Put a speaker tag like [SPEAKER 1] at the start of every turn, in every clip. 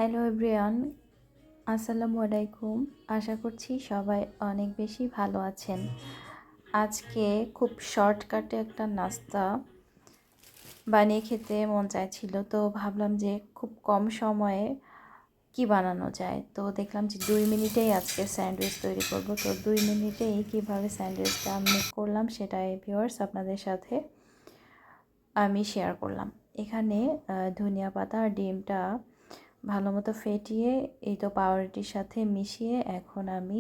[SPEAKER 1] Hello everyone, আসসালামু আলাইকুম। আশা করছি সবাই অনেক বেশি ভালো আছেন। আজকে খুব শর্টকাটে একটা নাস্তা বানিয়ে খেতে মন চাইছিল, তো ভাবলাম যে খুব কম সময়ে কি বানানো যায়। তো দেখলাম যে 2 মিনিটেই আজকে স্যান্ডউইচ তৈরি করব। তো 2 মিনিটেই কীভাবে স্যান্ডউইচটা মেক করলাম সেটাই ভিউয়ার্স আপনাদের সাথে আমি শেয়ার করলাম। এখানে ধনিয়া পাতা আর ডিমটা ভালো মতো ফেটিয়ে এই তো পাউরুটির সাথে মিশিয়ে এখন আমি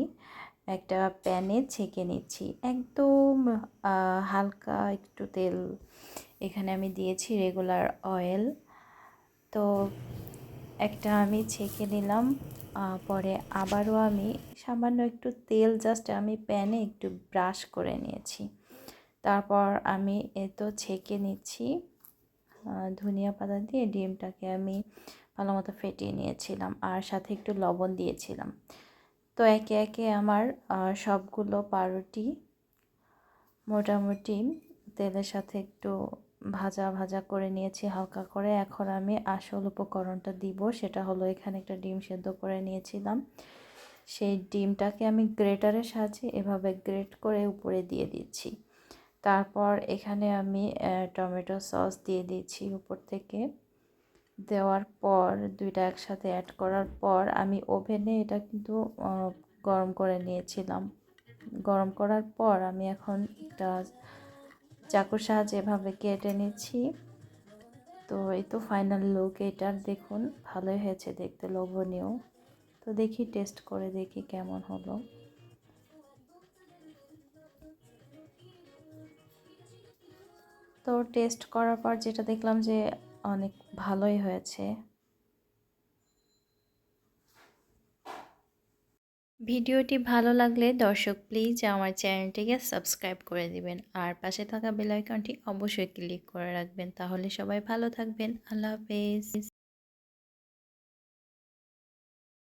[SPEAKER 1] একটা প্যানে ছেঁকে নিচ্ছি। একদম হালকা একটু তেল এখানে আমি দিয়েছি, রেগুলার অয়েল। তো একটা আমি ছেঁকে নিলাম, পরে আবারও আমি সামান্য একটু তেল জাস্ট আমি প্যানে একটু ব্রাশ করে নিয়েছি। তারপর আমি তো ছেঁকে নিচ্ছি ধনিয়া পাতা দিয়ে ডিমটাকে আমি ভালো মতো ফেটিয়ে নিয়েছিলাম আর সাথে একটু লবণ দিয়েছিলাম। তো একে একে আমার সবগুলো পাউরুটি মোটামুটি তেলের সাথে একটু ভাজা ভাজা করে নিয়েছি হালকা করে। এখন আমি আসল উপকরণটা দিব, সেটা হলো এখানে একটা ডিম সেদ্ধ করে নিয়েছিলাম। সেই ডিমটাকে আমি গ্রেটারের সাহায্যে এভাবে গ্রেট করে উপরে দিয়ে দিচ্ছি। তারপর এখানে আমি টমেটো সস দিয়ে দিচ্ছি উপর থেকে। দেওয়ার পর দুইটা একসাথে অ্যাড করার পর আমি ওভেনে এটা কিন্তু গরম করে নিয়েছিলাম। গরম করার পর আমি এখন একটা চাকুর সাহায্যে এভাবে কেটে নিচ্ছি। তো এই তো ফাইনাল লুক এটার, দেখুন ভালোই হয়েছে দেখতে, লোভনীয়। তো দেখি টেস্ট করে দেখি কেমন হলো। তো টেস্ট করার পর যেটা দেখলাম যে অনেক ভালোই হয়েছে। ভিডিওটি ভালো লাগলে দর্শক প্লিজ আমার চ্যানেলটিকে সাবস্ক্রাইব করে দিবেন আর পাশে থাকা বেল আইকনটি অবশ্যই ক্লিক করে রাখবেন, তাহলে সবাই ভালো থাকবেন। আল্লাহ হাফেজ।